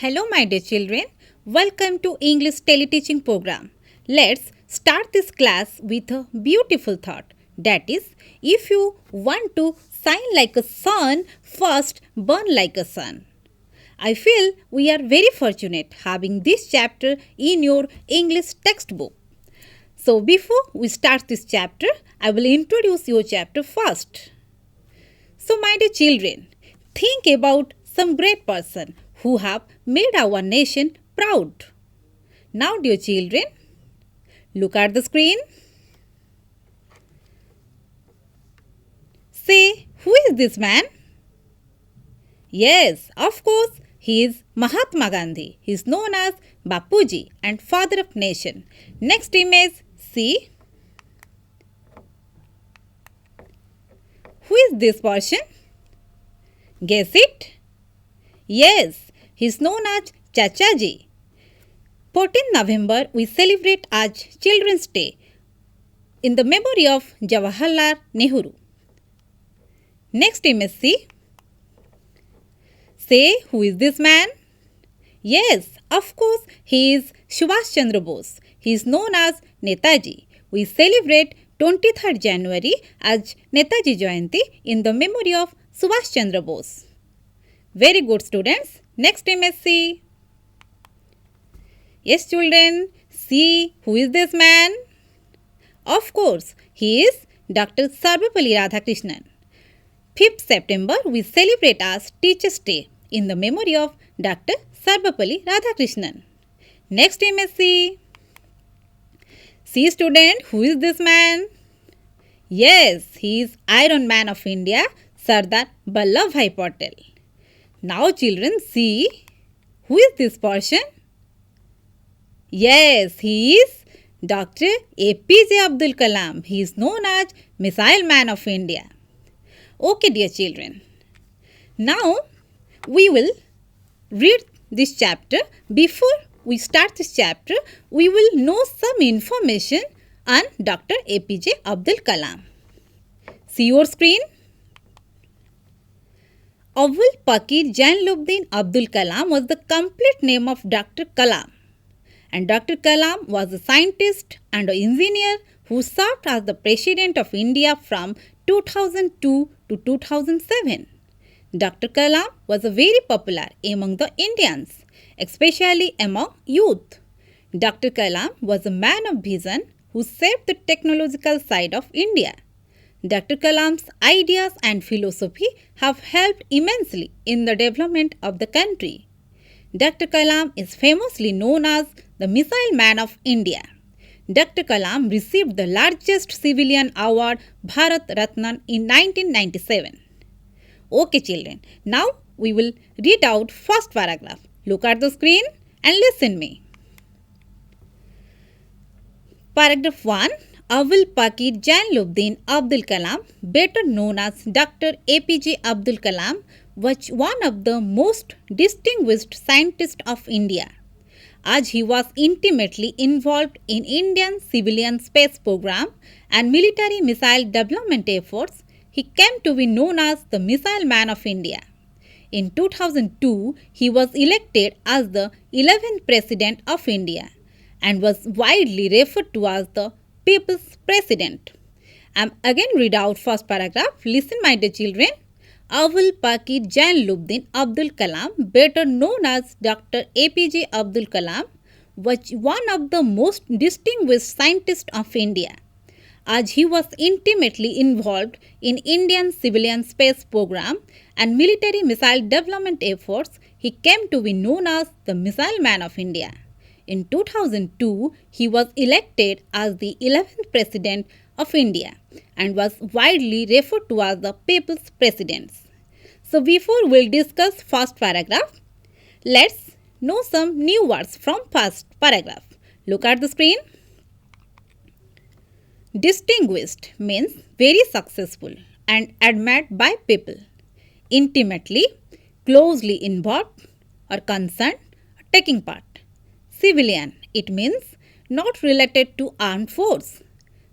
Hello my dear children, welcome to English teleteaching program. Let's start this class with a beautiful thought. That is, if you want to shine like a sun, first burn like a sun. I feel we are very fortunate having this chapter in your English textbook. So before we start this chapter, I will introduce your chapter first. So my dear children, think about some great person who have made our nation proud. Now dear children, look at the screen. Say, who is this man? Yes, of course, he is Mahatma Gandhi. He is known as Bapuji and father of nation. Next image, see. Who is this person? Guess it? Yes, he is known as Chachaji. 14 November we celebrate as Children's Day in the memory of Jawaharlal Nehru. Next image see. Say, who is this man? Yes, of course, he is Subhash Chandra Bose. He is known as Netaji. We celebrate 23rd January as Netaji Jayanti in the memory of Subhash Chandra Bose. Very good students. Next image see. Yes children, see who is this man? Of course, he is Dr. Sarvepalli Radhakrishnan. 5th September we celebrate as Teachers' Day in the memory of Dr. Sarvepalli Radhakrishnan. Next image see. See student, who is this man? Yes, he is Iron Man of India, Sardar Vallabhbhai Patel. Now children see, who is this person? Yes, he is Dr. APJ Abdul Kalam. He is known as Missile Man of India. Okay dear children, now we will read this chapter. Before we start this chapter, we will know some information on Dr. APJ Abdul Kalam. See your screen. Awal Pakir Jainuddin Abdul Kalam was the complete name of Dr. Kalam. And Dr. Kalam was a scientist and an engineer who served as the President of India from 2002 to 2007. Dr. Kalam was very popular among the Indians, especially among youth. Dr. Kalam was a man of vision who shaped the technological side of India. Dr. Kalam's ideas and philosophy have helped immensely in the development of the country. Dr. Kalam is famously known as the Missile Man of India. Dr. Kalam received the largest civilian award, Bharat Ratna, in 1997. Okay children, now we will read out first paragraph. Look at the screen and listen me. Paragraph 1. Awal Pakir Jainuddin Abdul Kalam, better known as Dr. APJ Abdul Kalam, was one of the most distinguished scientists of India. As he was intimately involved in Indian civilian space program and military missile development efforts, he came to be known as the Missile Man of India. In 2002, he was elected as the 11th President of India and was widely referred to as the People's President. I am again read out first paragraph. Listen my dear children. Awal Pakir Jainuddin Abdul Kalam, better known as Dr. APJ Abdul Kalam, was one of the most distinguished scientists of India. As he was intimately involved in Indian civilian space program and military missile development efforts, he came to be known as the Missile Man of India. In 2002, he was elected as the 11th President of India and was widely referred to as the People's President. So before we'll discuss first paragraph, let's know some new words from first paragraph. Look at the screen. Distinguished means very successful and admired by people. Intimately, closely involved or concerned, taking part. Civilian, it means not related to armed force.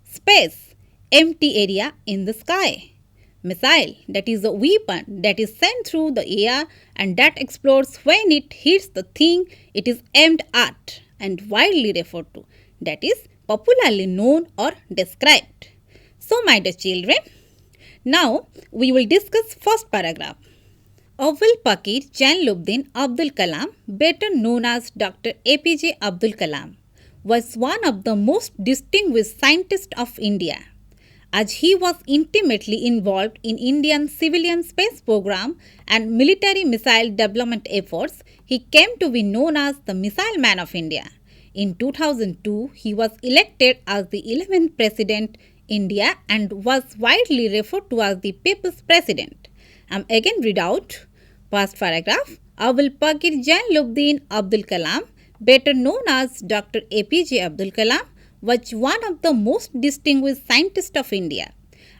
Space, empty area in the sky. Missile, that is a weapon that is sent through the air and that explodes when it hits the thing it is aimed at and widely referred to, that is popularly known or described. So, my dear children, now we will discuss first paragraph. Avul Pakir Jainuddin Abdul Kalam, better known as Dr. APJ Abdul Kalam, was one of the most distinguished scientists of India. As he was intimately involved in Indian civilian space program and military missile development efforts, he came to be known as the Missile Man of India. In 2002, he was elected as the 11th President India and was widely referred to as the People's President. Again read out first paragraph. Avul Pakir Jainuddin Abdul Kalam, better known as Dr. APJ Abdul Kalam, was one of the most distinguished scientists of India.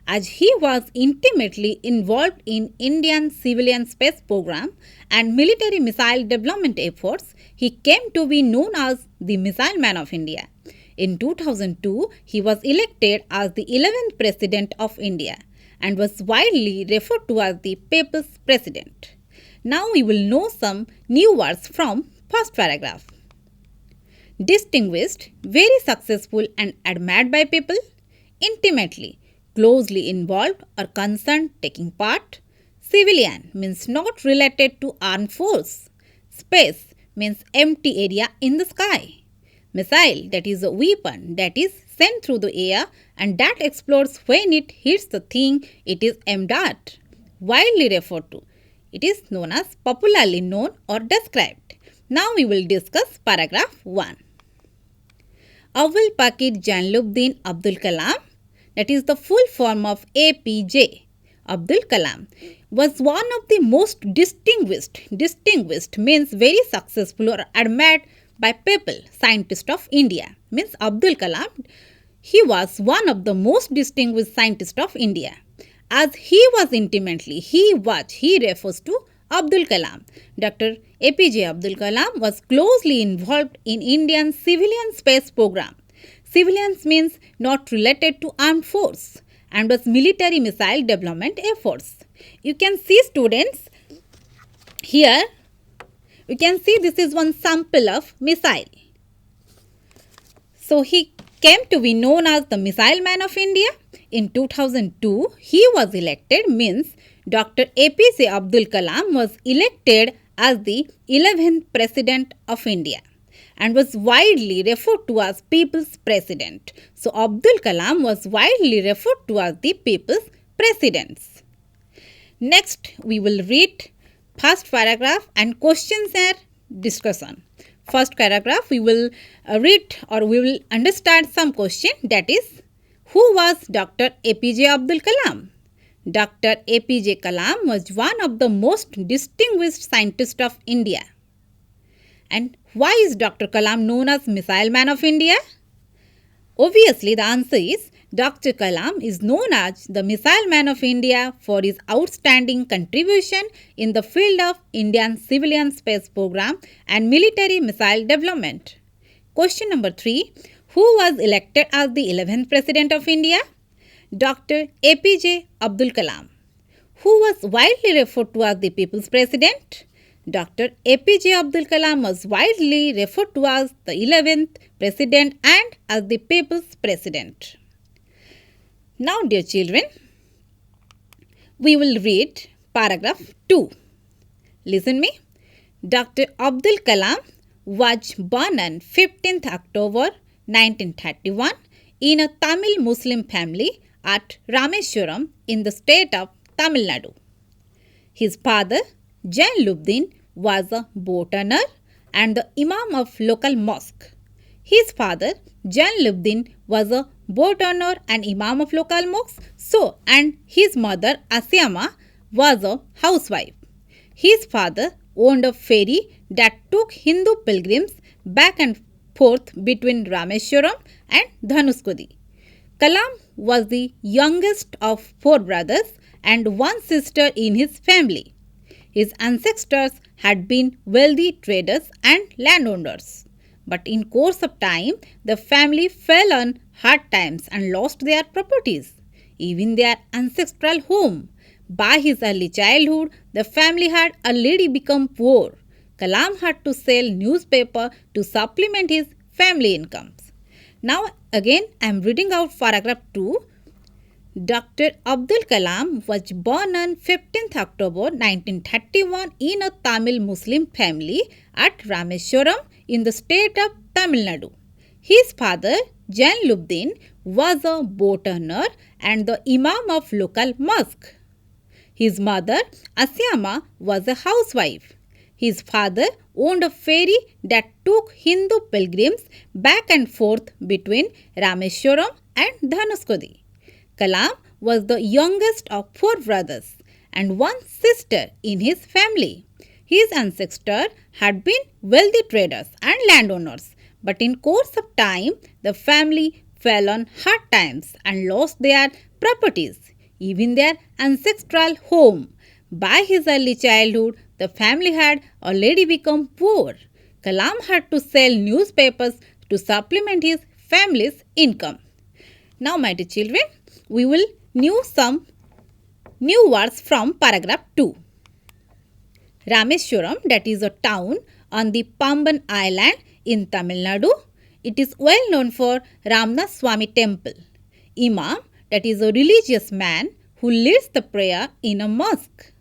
As he was intimately involved in Indian civilian space program and military missile development efforts, he came to be known as the Missile Man of India. In 2002, he was elected as the 11th President of India and was widely referred to as the People's President. Now we will know some new words from first paragraph. Distinguished, very successful and admired by people, intimately, closely involved or concerned taking part. Civilian means not related to armed force. Space means empty area in the sky. Missile, that is a weapon that is sent through the air and that explodes when it hits the thing it is aimed at. Widely referred to. It is known as popularly known or described. Now we will discuss paragraph 1. Avul Pakir Jainuddin Abdul Kalam, that is the full form of APJ Abdul Kalam, was one of the most distinguished means very successful or admired by people, scientist of India, means Abdul Kalam. He was one of the most distinguished scientists of India. As he was intimately, he refers to Abdul Kalam. Dr. APJ Abdul Kalam was closely involved in Indian civilian space program. Civilians means not related to armed force and was military missile development efforts. You can see students here, you can see this is one sample of missile. So he came to be known as the Missile Man of India. In 2002, he was elected means Dr. APJ Abdul Kalam was elected as the 11th President of India and was widely referred to as People's President. So Abdul Kalam was widely referred to as the People's President. Next, we will read first paragraph and questions and discussion. First paragraph, we will read or we will understand some question, that is, who was Dr. APJ Abdul Kalam? Dr. APJ Kalam was one of the most distinguished scientists of India. And why is Dr. Kalam known as Missile Man of India? Obviously, the answer is Dr. Kalam is known as the Missile Man of India for his outstanding contribution in the field of Indian civilian space program and military missile development. Question number 3. Who was elected as the 11th President of India? Dr. APJ Abdul Kalam. Who was widely referred to as the People's President? Dr. APJ Abdul Kalam was widely referred to as the 11th President and as the People's President. Now, dear children, we will read paragraph 2. Listen me. Dr. Abdul Kalam was born on 15th October 1931 in a Tamil Muslim family at Rameswaram in the state of Tamil Nadu. His father, Jainuddin, was a boat owner and the imam of local mosque. His father, Jainuddin, was a boat owner and imam of local mosque. And his mother, Asiama, was a housewife. His father owned a ferry that took Hindu pilgrims back and forth between Rameswaram and Dhanuskodi. Kalam was the youngest of 4 brothers and 1 sister in his family. His ancestors had been wealthy traders and landowners. But in course of time, the family fell on hard times and lost their properties. even their ancestral home. By his early childhood, the family had already become poor. Kalam had to sell newspaper to supplement his family incomes. Now again I am reading out paragraph 2. Dr. Abdul Kalam was born on 15th October 1931 in a Tamil Muslim family at Rameswaram in the state of Tamil Nadu. His father, Jainuddin, was a boat owner and the imam of local mosque. His mother, Asyama, was a housewife. His father owned a ferry that took Hindu pilgrims back and forth between Rameswaram and Dhanuskodi. Kalam was the youngest of 4 brothers and 1 sister in his family. His ancestors had been wealthy traders and landowners, but in course of time, the family fell on hard times and lost their properties, even their ancestral home. By his early childhood, the family had already become poor. Kalam had to sell newspapers to supplement his family's income. Now, my dear children, we will know some new words from paragraph 2. Rameswaram, that is a town on the Pamban island in Tamil Nadu. It is well known for Ramnath Swami temple. Imam, that is a religious man who leads the prayer in a mosque.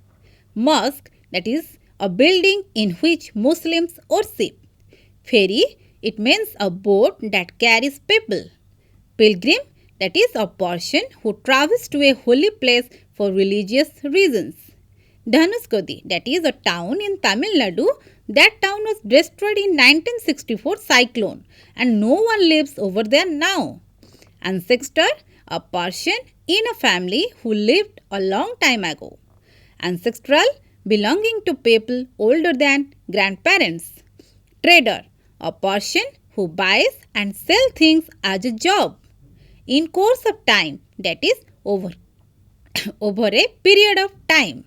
Mosque, that is a building in which Muslims worship. Ferry, it means a boat that carries people. Pilgrim, that is a person who travels to a holy place for religious reasons. Dhanuskodi, that is a town in Tamil Nadu. That town was destroyed in 1964 cyclone and no one lives over there now. Ancestor, a person in a family who lived a long time ago. Ancestral, belonging to people older than grandparents. Trader, a person who buys and sells things as a job. In course of time, that is over a period of time.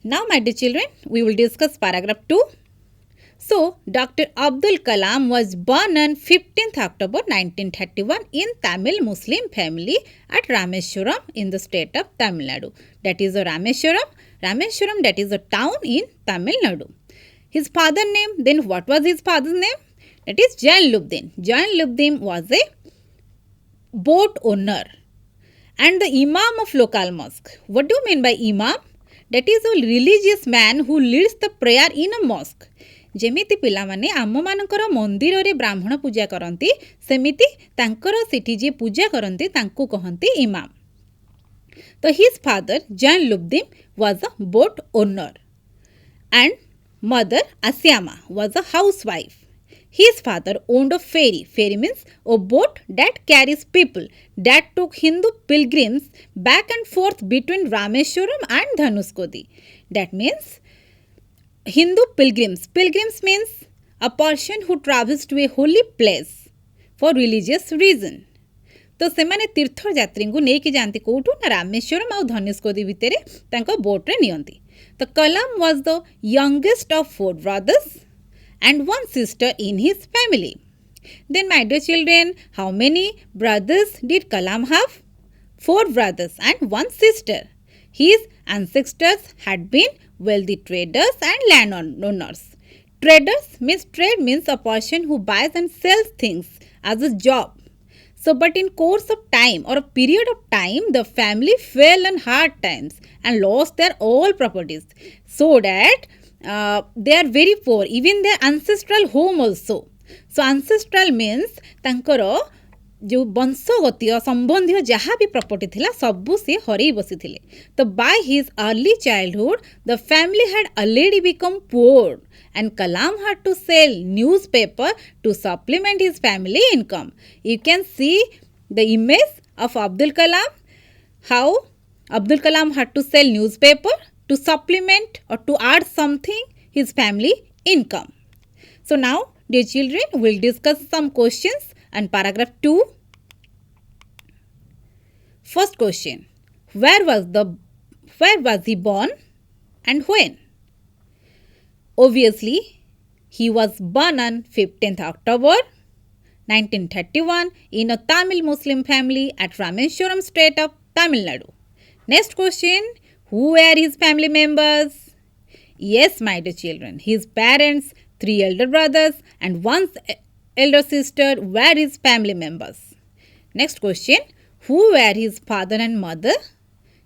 Now, my dear children, we will discuss paragraph 2. So, Dr. Abdul Kalam was born on 15th October 1931 in Tamil Muslim family at Rameswaram in the state of Tamil Nadu. That is a Rameswaram. Rameswaram, that is a town in Tamil Nadu. His father's name, then what was his father's name? That is Jainuddin. Jainuddin was a boat owner and the imam of local mosque. What do you mean by imam? That is a religious man who leads the prayer in a mosque. ଯେମିତି ପିଲାମାନେ ଆମମାନଙ୍କର ମନ୍ଦିରରେ ବ୍ରାହ୍ମଣ ପୂଜା କରନ୍ତି ସେମିତି ତାଙ୍କର ସେଠି ଯିଏ ପୂଜା କରନ୍ତି ତାଙ୍କୁ କହନ୍ତି ଇମାମ. ତ his father Jainuddin was a boat owner and mother Asyama was a housewife. His father owned a ferry. Ferry means a boat that carries people that took Hindu pilgrims back and forth between Rameswaram and Dhanuskodi. That means Hindu pilgrims. Pilgrims means a person who travels to a holy place for religious reason. तो सेमाने तीर्थयात्री को लेकिन जाती कौटू ना रामेश्वरम और धनुष्कोडी भितर तांको boat रे नियंती. तो कलाम was the youngest of 4 brothers and 1 sister in his family. Then, my dear children, how many brothers did Kalam have? 4 brothers and 1 sister. His ancestors had been wealthy traders and landowners. Traders means trade means a person who buys and sells things as a job. So, but in course of time or a period of time, the family fell on hard times and lost their all properties. So that they are very poor, even their ancestral home also. So, ancestral means tankaro जो वंशगतीय संबंधी जहाँ भी property थिला सबू से हरई बसी थिले. तो by his early childhood the family had already become poor and Kalam had to sell newspaper to supplement his family income. You can see the image of Abdul Kalam, how Abdul Kalam had to sell newspaper to supplement or to add something his family income. So now, dear children, we'll discuss some questions and paragraph 2. First question, where was he born and when? Obviously, he was born on 15th October 1931 in a Tamil Muslim family at Rameswaram state of Tamil Nadu. Next question, who were his family members? Yes, my dear children, his parents, 3 elder brothers and 1 elder sister were his family members. Next question, who were his father and mother?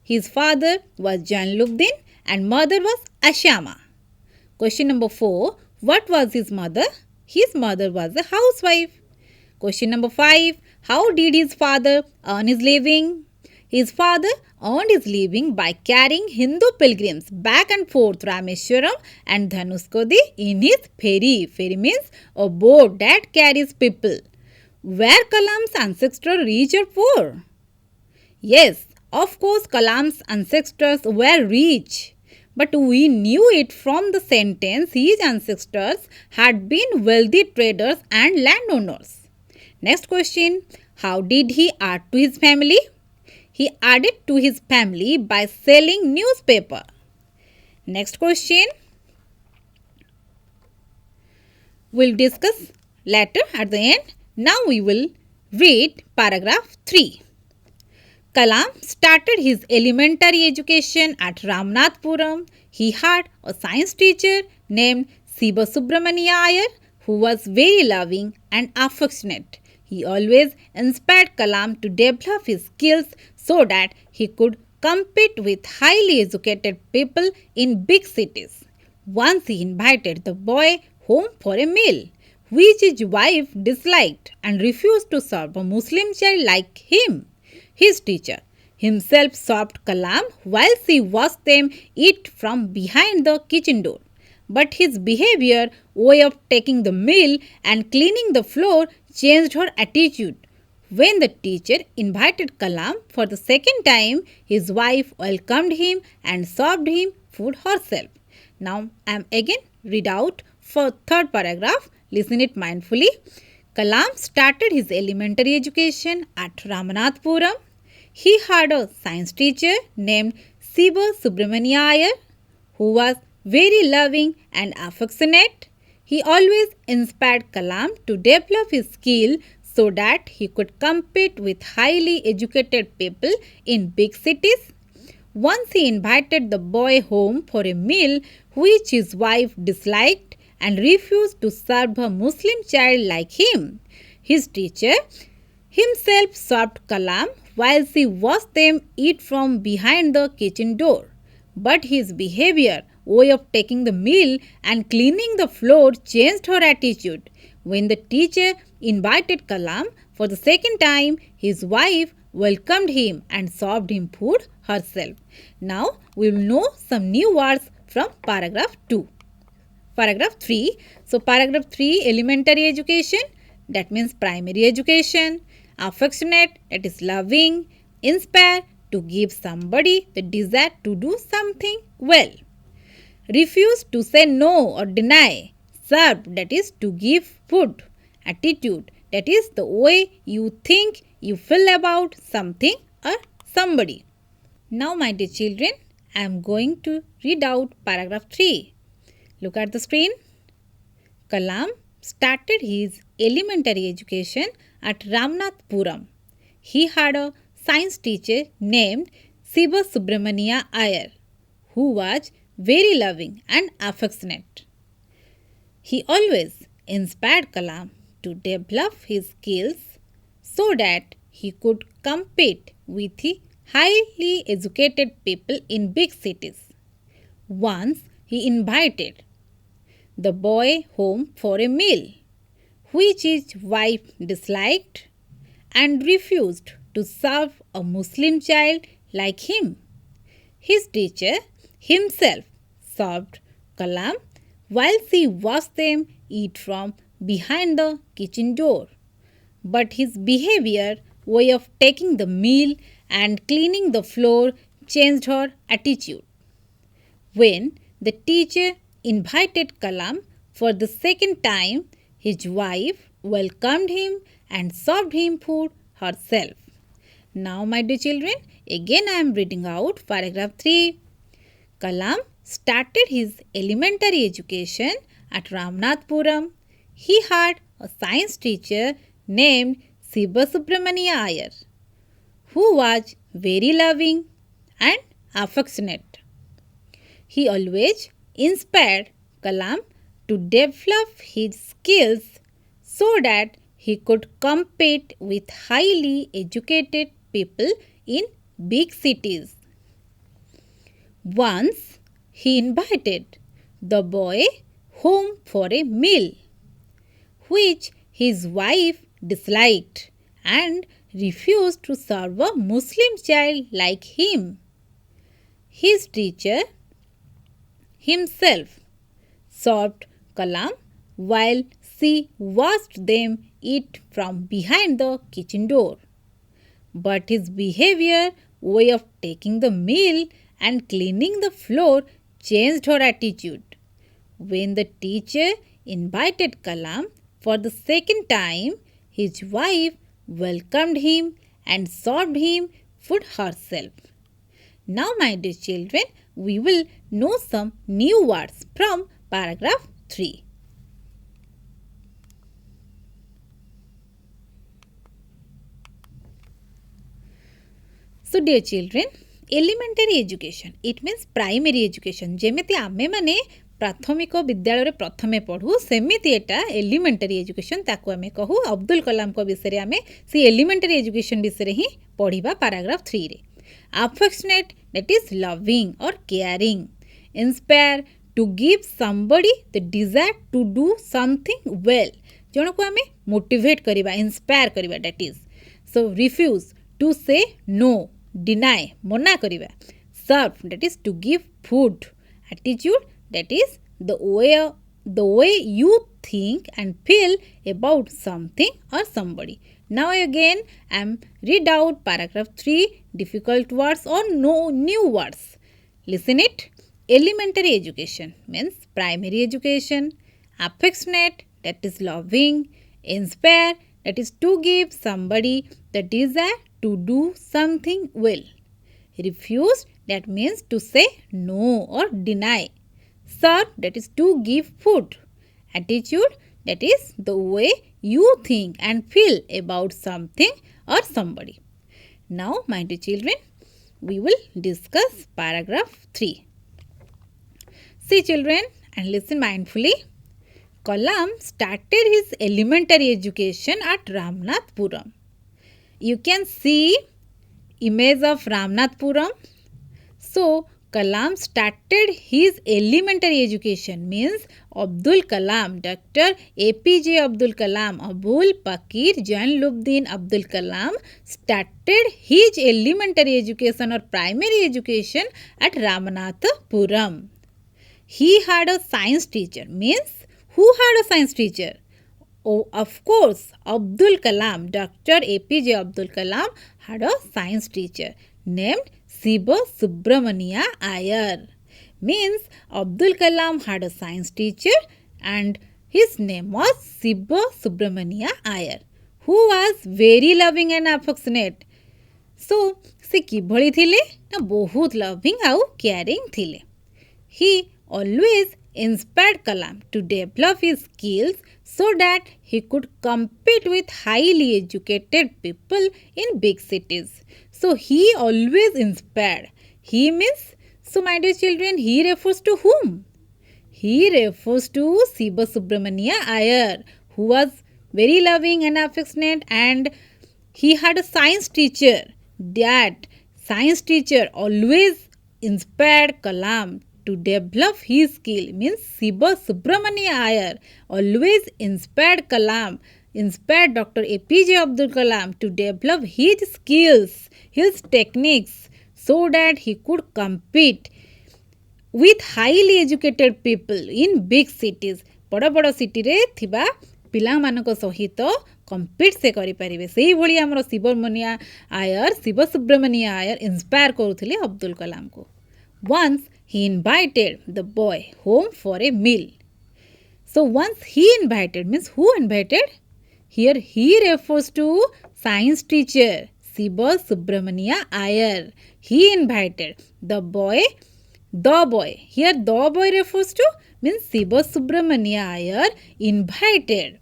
His father was Janlubdin and mother was Ashama. Question number 4, what was his mother? His mother was a housewife. Question number 5, how did his father earn his living? His father earned his living by carrying Hindu pilgrims back and forth Rameswaram and Dhanuskodi in his ferry. Ferry means a boat that carries people. Were Kalam's ancestors rich or poor? Yes, of course Kalam's ancestors were rich. But we knew it from the sentence his ancestors had been wealthy traders and landowners. Next question, how did he add to his family? He added to his family by selling newspaper. Next question, we'll discuss later at the end. Now we will read paragraph 3. Kalam started his elementary education at Ramnathpuram. He had a science teacher named Siba Subramania Iyer who was very loving and affectionate. He always inspired Kalam to develop his skills so that he could compete with highly educated people in big cities. Once he invited the boy home for a meal, which his wife disliked and refused to serve a Muslim child like him. His teacher himself served Kalam while she watched them eat from behind the kitchen door. But his behavior, way of taking the meal and cleaning the floor changed her attitude. When the teacher invited Kalam for the second time, his wife welcomed him and served him food herself. Now I am again read out for third paragraph. Listen it mindfully. Kalam started his elementary education at Ramnathpuram. He had a science teacher named Siba Subramania Iyer who was very loving and affectionate. He always inspired Kalam to develop his skill so that he could compete with highly educated people in big cities. Once he invited the boy home for a meal which his wife disliked and refused to serve a Muslim child like him. His teacher himself served Kalam while she watched them eat from behind the kitchen door. But his behavior, way of taking the meal and cleaning the floor changed her attitude. When the teacher invited Kalam for the second time, his wife welcomed him and served him food herself. Now we will know some new words from paragraph 2. Paragraph 3. So paragraph 3, elementary education, that means primary education. Affectionate, that is loving. Inspire, to give somebody the desire to do something well. Refuse, to say no or deny. Serve, that is to give food. Attitude, that is the way you think, you feel about something or somebody. Now my dear children, I am going to read out paragraph 3. Look at the screen. Kalam started his elementary education at Ramnathpuram. He had a science teacher named Siba Subramania Iyer who was very loving and affectionate. He always inspired Kalam to develop his skills so that he could compete with the highly educated people in big cities. Once he invited the boy home for a meal, which his wife disliked and refused to serve a Muslim child like him. His teacher himself served Kalam while she watched them eat from behind the kitchen door. But his behavior, way of taking the meal and cleaning the floor changed her attitude. When the teacher invited Kalam for the second time, his wife welcomed him and served him food herself. Now, my dear children, again I am reading out paragraph 3. Kalam started his elementary education at Ramnathpuram. He had a science teacher named Siva Subramania Iyer, who was very loving and affectionate. He always inspired Kalam to develop his skills so that he could compete with highly educated people in big cities. Once he invited the boy home for a meal, which his wife disliked and refused to serve a Muslim child like him. His teacher himself served Kalam while she watched them eat from behind the kitchen door. But his behavior, way of taking the meal and cleaning the floor changed her attitude. When the teacher invited Kalam for the second time, his wife welcomed him and served him food herself. Now, my dear children, we will know some new words from paragraph 3. So, dear children, elementary education, it means primary education. जेमिति आमे माने प्राथमिक विद्यालय प्रथमे पढ़ू सेमिति एटा elementary education ताकू आमे कहू अब्दुल कलाम को विषय रे आमे सी एलिमेंटरी एजुकेशन विषय ही पढ़िबा पैराग्राफ 3 रे. Affectionate, that is loving or caring. Inspire, to give somebody the desire to do something well. जण को आमे मोटिवेट करिबा, इंस्पायर करिबा, that is. So refuse, to say no, deny, मना करिबा. Serve, that is to give food. Attitude, that is the way you think and feel about something or somebody. Now again I am read out paragraph 3, difficult words or no new words. Listen it. Elementary education means primary education. Affectionate, that is loving. Inspire, that is to give somebody the desire to do something well. Refuse, that means to say no or deny. Serve, that is to give food. Attitude, that is the way you think and feel about something or somebody. Now, my dear children, we will discuss paragraph 3. See children and listen mindfully. Kalam started his elementary education at Ramnathpuram. You can see image of Ramnathpuram. So, Kalam started his elementary education means Abdul Kalam, Dr. APJ Abdul Kalam, Abul Pakir Jainuddin Abdul Kalam started his elementary education or primary education at Ramnathpuram. He had a science teacher means who had a science teacher? Oh, of course, Abdul Kalam, Dr. APJ Abdul Kalam had a science teacher named Siva Subramania Iyer. Means Abdul Kalam had a science teacher and his name was Siva Subramania Iyer, who was very loving and affectionate. So, से किभली थिले ना बहुत loving आउ caring थिले. He always inspired Kalam to develop his skills so that he could compete with highly educated people in big cities. So he always inspired. He means, so my dear children, he refers to whom? He refers to Siva Subramania Iyer, who was very loving and affectionate, and he had a science teacher. That science teacher always inspired Kalam to develop his skill. Means Siva Subramania Iyer always inspired Kalam, inspired Dr. APJ Abdul Kalam to develop his skills, his techniques, so that he could compete with highly educated people in big cities. बड़ बड़ city रे थिबा पिला मानक सहित compete से करि परिबे सेही भली हमर शिवमनिया आयर शिव सुब्रमण्य आयर इंस्पायर करूथिले अब्दुल कलाम को. Once he invited the boy home for a meal. So once he invited means who invited? Here he refers to science teacher Siva Subramania Iyer. He invited the boy. Here the boy refers to means Siva Subramania Iyer invited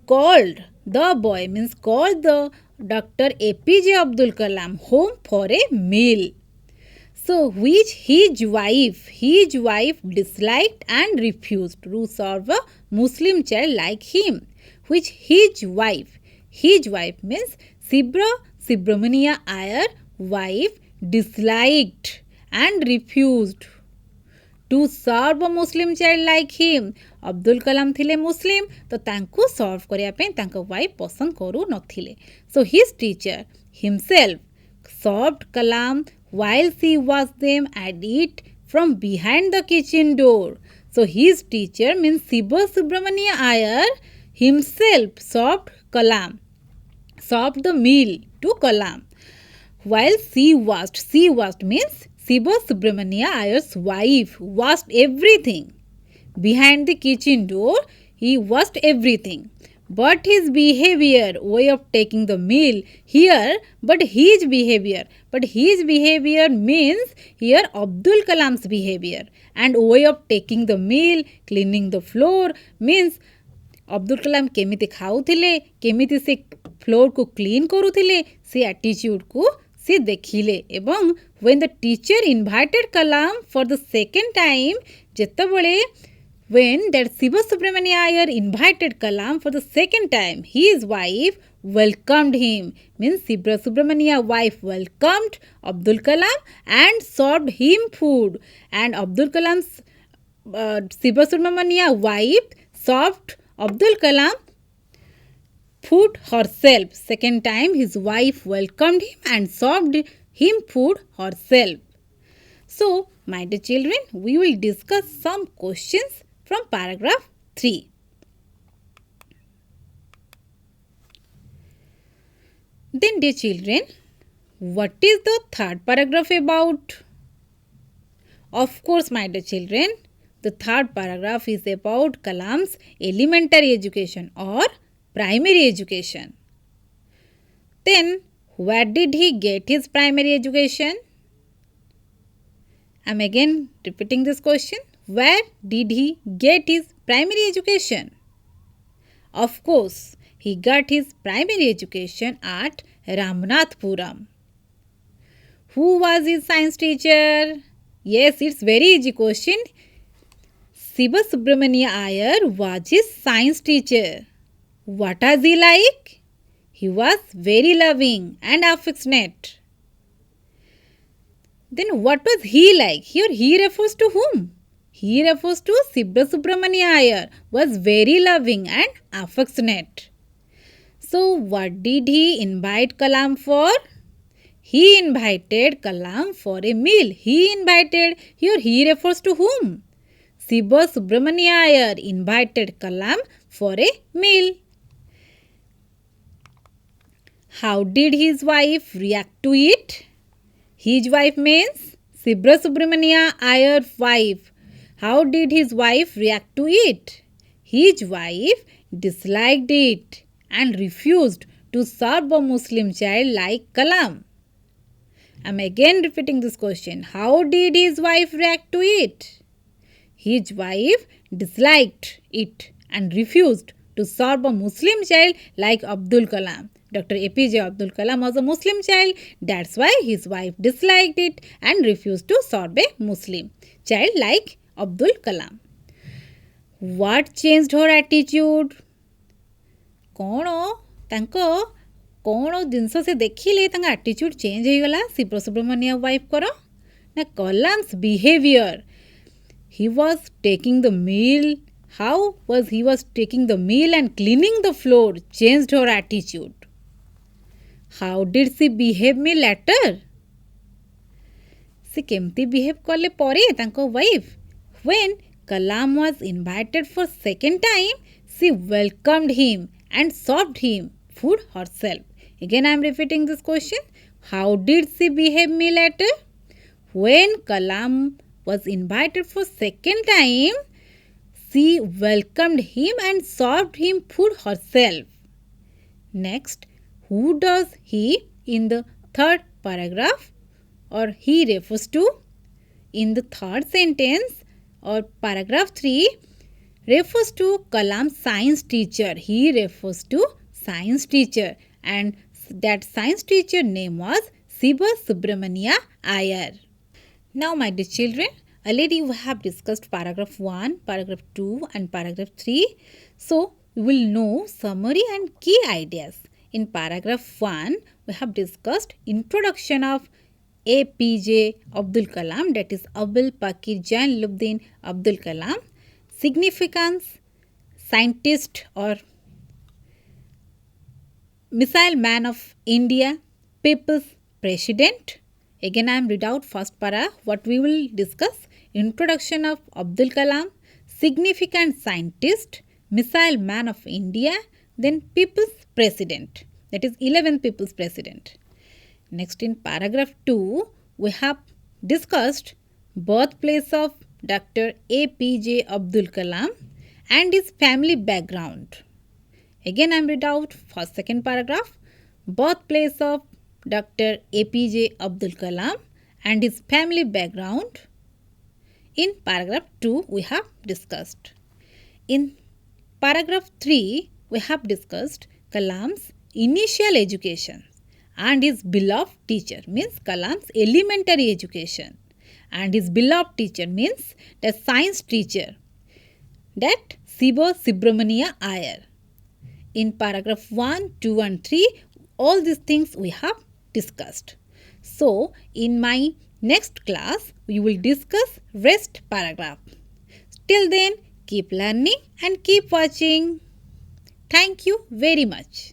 called The boy means called the Dr. APJ Abdul Kalam home for a meal. So which his wife disliked and refused to serve a Muslim child like him. Which his wife means Subramania Iyer wife disliked and refused to serve a Muslim child like him. Abdul Kalam थिले मुस्लिम तो तांको सर्व करिया पे तांको wife पसंद करू नथिले. So his teacher himself served Kalam while she watched them and eat from behind the kitchen door. So his teacher means Siva Subramania Iyer himself served the meal to Kalam while she watched means Siva Subramania Iyer's wife watched everything. Behind the kitchen door, he watched everything. But his behavior, way of taking the meal here, but his behavior means here Abdul Kalam's behavior. And way of taking the meal, cleaning the floor means Abdul Kalam केमिति खाऊथिले केमिति से floor को clean करूथिले से attitude को से देखिले. एवं when the teacher invited Kalam for the second time जेतबळे when that Siva Subramania Iyer invited Kalam for the second time, his wife welcomed him. Means Siva Subramania wife welcomed Abdul Kalam and served him food. And Abdul Kalam's Siva Subramania wife served Abdul Kalam food herself. Second time his wife welcomed him and served him food herself. So, my dear children, we will discuss some questions from paragraph 3. Then, dear children, what is the third paragraph about? Of course, my dear children, the third paragraph is about Kalam's elementary education or primary education. Then, where did he get his primary education? I am again repeating this question. Where did he get his primary education? Of course, he got his primary education at Ramnathpuram. Who was his science teacher? Yes, it's very easy question. Siva Subramania Iyer was his science teacher. What was he like? He was very loving and affectionate. Then what was he like? Here he refers to whom? He refers to Siva Subramania Iyer, was very loving and affectionate. So what did he invite Kalam for? He invited Kalam for a meal. He invited, here he refers to whom? Siva Subramania Iyer invited Kalam for a meal. How did his wife react to it? His wife means Siva Subramania Iyer's wife. How did his wife react to it? His wife disliked it and refused to serve a Muslim child like Kalam. I am again repeating this question. How did his wife react to it? His wife disliked it and refused to serve a Muslim child like Abdul Kalam. Dr. APJ Abdul Kalam was a Muslim child. That's why his wife disliked it and refused to serve a Muslim child like Abdul Kalam. What changed her attitude? कौन जिनस से देखिले attitude change हो गला Shiv Subramanya wife कर ना Kalam's behaviour. He was taking the meal. How was he was taking the meal and cleaning the floor changed her attitude. How did she behave me later? से केमती behave कले परे तांको wife. When Kalam was invited for second time, she welcomed him and served him food herself. Again I am repeating this question. How did she behave me later? When Kalam was invited for second time, she welcomed him and served him food herself. Next, who does he in the third paragraph or he refers to? In the third sentence or paragraph 3 refers to Kalam's science teacher. He refers to science teacher, and that science teacher name was Siva Subramania Iyer. Now, my dear children, already we have discussed paragraph 1, paragraph 2 and paragraph 3. So, we will know summary and key ideas. In paragraph 1, we have discussed introduction of APJ Abdul Kalam, that is Abul Pakir Jainuddin Abdul Kalam, significance, scientist or missile man of India, people's president. Again, I am read out first para. What we will discuss: introduction of Abdul Kalam, significant scientist, missile man of India, then people's president. That is 11th people's president. Next, in paragraph 2, we have discussed birthplace of Dr. APJ Abdul Kalam and his family background. Again, I am read out for second paragraph, birthplace of Dr. APJ Abdul Kalam and his family background. In paragraph 2, we have discussed. In paragraph 3, we have discussed Kalam's initial education and his beloved teacher, means Kalam's elementary education, and his beloved teacher means the science teacher, that Siva Subramania Iyer. In paragraph 1, 2 and 3, all these things we have discussed. So, in my next class, we will discuss rest paragraph. Till then, keep learning and keep watching. Thank you very much.